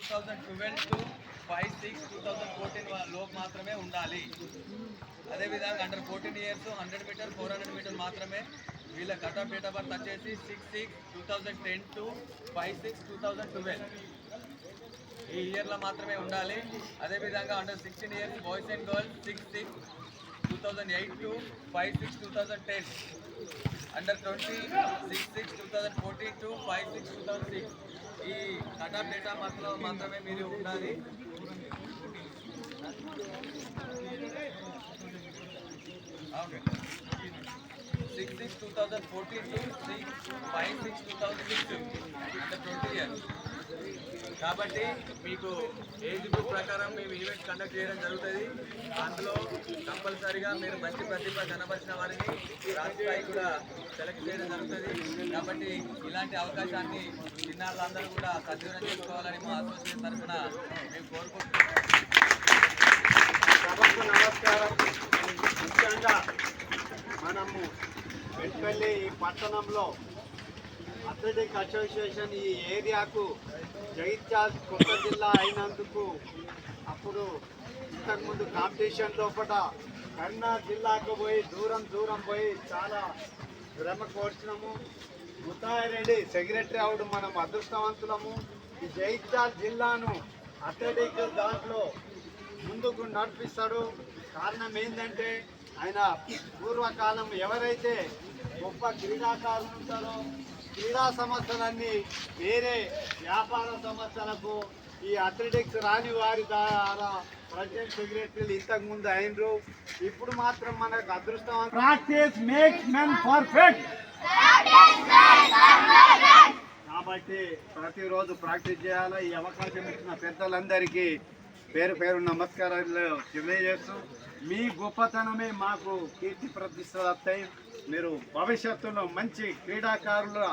2012 to 5/6/2014 లోపు మాత్రమే ఉండాలి. అదేవిధంగా అండర్ 14 ఇయర్స్ 100 మీటర్ 400 మీటర్ మాత్రమే. వీళ్ళ cut off date of birth వచ్చేసి 6/6/2010 టు 5/6/2012 ఈ ఇయర్లో మాత్రమే ఉండాలి. అదేవిధంగా under 16 years boys and girls 6/6/2008 to 5/6/2010. Under 20 6/6/2014 to 5/6/2006 ఈ కట్ ఆఫ్ డేటా మాత్రం మాత్రమే మీరు ఉండాలి. Okay 6/6/2014 to 5/6/2006 under 20 years. కాబట్టి మీకు ఏజ్ గ్రూప్ ప్రకారం మేము ఈవెంట్ కండక్ట్ చేయడం జరుగుతుంది. అందులో కంపల్సరీగా మీరు మంచి ప్రతిభ కనబరిచిన వారిని రాష్ట్రస్థాయి కూడా సెలెక్ట్ చేయడం జరుగుతుంది. కాబట్టి ఇలాంటి అవకాశాన్ని చిన్నారులందరూ కూడా సద్వినియోగం చేసుకోవాలని మా అసోసియేషన్ తరఫున మేము కోరుకుంటున్నాం. సభకు నమస్కారం. ముఖ్యంగా మనము పెట్టుపల్లి పట్టణంలో అథ్లెటిక్ అసోసియేషన్ ఈ ఏరియాకు జగిత్యాల కొత్త జిల్లా అయినందుకు అప్పుడు ఇంతకుముందు కాంపిటీషన్ లోపల కరీంనగర్ జిల్లాకు పోయి దూరం పోయి చాలా శ్రమ కోర్చినాము. ముత్తాయిరెడ్డి సెక్రటరీ అవుడు మనం అదృష్టవంతులము. ఈ జగిత్యాల జిల్లాను అథ్లెటిక్ దాంట్లో ముందుకు నడిపిస్తాడు. కారణం ఏంటంటే ఆయన పూర్వకాలం ఎవరైతే గొప్ప క్రీడాకారులు ఉంటారో క్రీడా సంస్థలన్నీ వేరే వ్యాపార సంస్థలకు ఈ అథ్లెటిక్స్ రాని వారి ద్వారా ప్రెసిడెంట్ సెక్రటరీలు ఇంతకుముందు అయినరు. ఇప్పుడు మాత్రం మనకు అదృష్టం. Practice makes men perfect. కాబట్టి ప్రతిరోజు ప్రాక్టీస్ చేయాలి. ఈ అవకాశం ఇచ్చిన పెద్దలందరికీ పేరు పేరు నమస్కారాలు తెలియజేస్తూ మీ గొప్పతనమే మాకు కీర్తి ప్రతిష్టలు వస్తాయి. మీరు భవిష్యత్తులో మంచి క్రీడాకారులు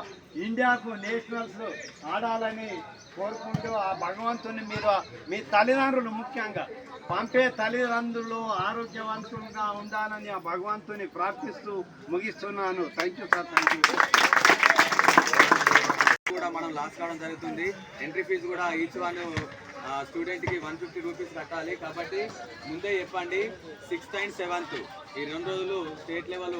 ఇండియాకు నేషనల్స్ ఆడాలని కోరుకుంటూ ఆ భగవంతుని మీరు మీ తల్లిదండ్రులు ముఖ్యంగా పంపే తల్లిదండ్రులు ఆరోగ్యవంతులుగా ఉండాలని ఆ భగవంతుని ప్రార్థిస్తూ ముగిస్తున్నాను. Thank you sir. Thank you. కూడా మనం లాస్ట్ కావడం జరుగుతుంది. ఎంట్రీ ఫీజు కూడా ఈచ్ వన్ స్టూడెంట్కి 150 రూపీస్ కట్టాలి. కాబట్టి ముందే చెప్పండి 6th and 7th ఈ 2 రోజులు స్టేట్ లెవెల్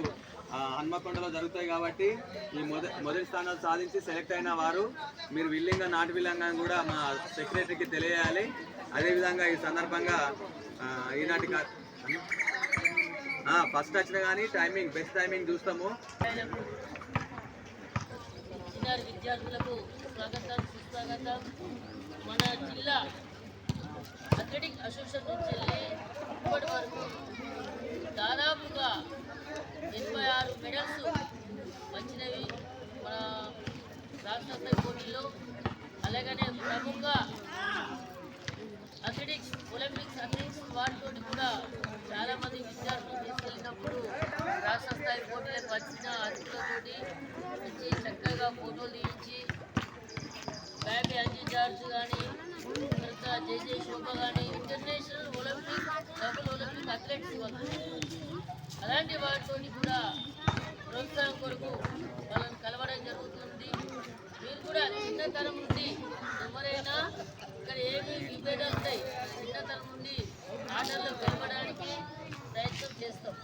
హన్మకొండలో జరుగుతాయి. కాబట్టి ఈ మొదటి స్థానాలు సాధించి సెలెక్ట్ అయిన వారు మీరు విల్లింగా నాట్ విల్లింగా కూడా మా సెక్రటరీకి తెలియజేయాలి. అదేవిధంగా ఈ సందర్భంగా ఈనాటి ఫస్ట్ వచ్చిన కానీ టైమింగ్ బెస్ట్ టైమింగ్ చూస్తాము. విద్యార్థులకు స్వాగతం సుస్వాగతం. మన జిల్లా అథ్లెటిక్ అసోసియేషన్ నుంచి ఇప్పటి వరకు దాదాపుగా 86 మెడల్స్ వచ్చినవి మన రాష్ట్ర స్థాయి పోటీల్లో. అలాగనే ప్రముఖ అథ్లెటిక్స్ ఒలింపిక్స్ అథ్లెటిక్స్ వాటితో కూడా చాలామంది విద్యార్థులు తీసుకెళ్ళినప్పుడు రాష్ట్ర స్థాయి పోటీలకు వచ్చిన అతిథులతోటి వచ్చి చక్కగా ఫోటోలు తీయించి బ్యాబీ అంజీ జార్జ్ కానీ తర్వాత జేజే శోభ కానీ international Olympic double Olympic athletes అలాంటి వాటితో కూడా ప్రోత్సాహం కొరకు వాళ్ళని కలవడం జరుగుతుంది. మీరు కూడా చిన్నతనం నుండి ఎవరైనా ఇక్కడ ఏమి విభేదాలు ఉంటాయి చిన్నతనం నుండి ఆటల్లో గెలవడానికి ప్రయత్నం చేస్తాం.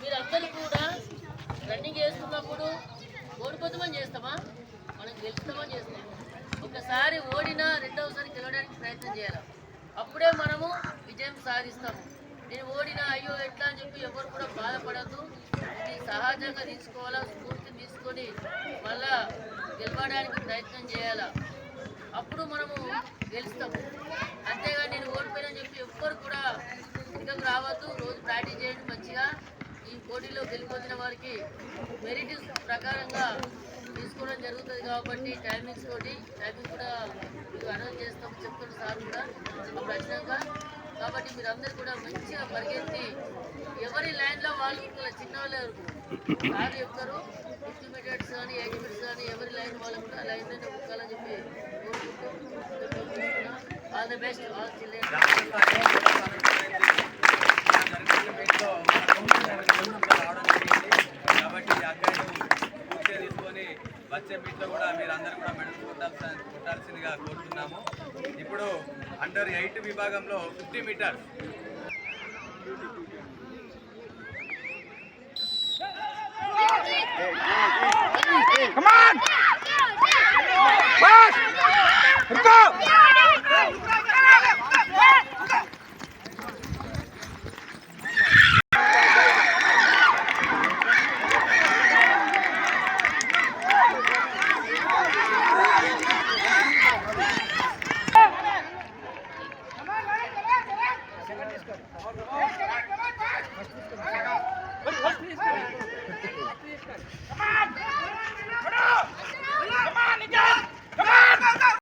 మీరందరూ కూడా రన్నింగ్ వేస్తున్నప్పుడు ఓడిపోతామని చేస్తామా? మనం గెలుస్తామని చేస్తాం. ఒకసారి ఓడినా రెండవసారి గెలవడానికి ప్రయత్నం చేయాలి. అప్పుడే మనము విజయం సాధిస్తాము. నేను ఓడినా అయ్యో ఎట్లా అని చెప్పి ఎవరు కూడా బాధపడద్దు. ఇది సహజంగా తీసుకోవాలా, స్ఫూర్తిని తీసుకొని మళ్ళా గెలవడానికి ప్రయత్నం చేయాలా. అప్పుడు మనము గెలుస్తాము. అంతేగాని నేను ఓడిపోయినా చెప్పి ఎవ్వరు కూడా ఇంకకు రావద్దు. రోజు ప్రాక్టీస్ చేయండి మంచిగా. ఈ పోటీలో గెలిపొందిన వారికి మెరిట్ ప్రకారంగా తీసుకోవడం జరుగుతుంది. కాబట్టి టైమింగ్స్ కూడా మీకు అనౌన్స్ చేస్తాం చెప్తున్న సార్ కూడా అప్పుడు వచ్చినాక. కాబట్టి మీరందరూ కూడా మంచిగా పరిగెత్తి ఎవరి లైన్లో వాళ్ళు చిన్న వాళ్ళు సార్ చెప్తారు 50 మీటర్స్ కానీ 80 మీటర్స్ కానీ ఎవరి లైన్ వాళ్ళు కూడా లైన్లోనే ఉక్కాలని చెప్పి కోరుకుంటూ all the best all children. కాబట్టి అక్కడ పూర్తిగా తీసుకొని వచ్చే మీట్లో కూడా మీరందరూ కూడా మెడల్ కొట్టాల్సిందిగా కోరుతున్నాము. ఇప్పుడు అండర్ 8 విభాగంలో 50 metres Come on! Pass! Let's go! Come on,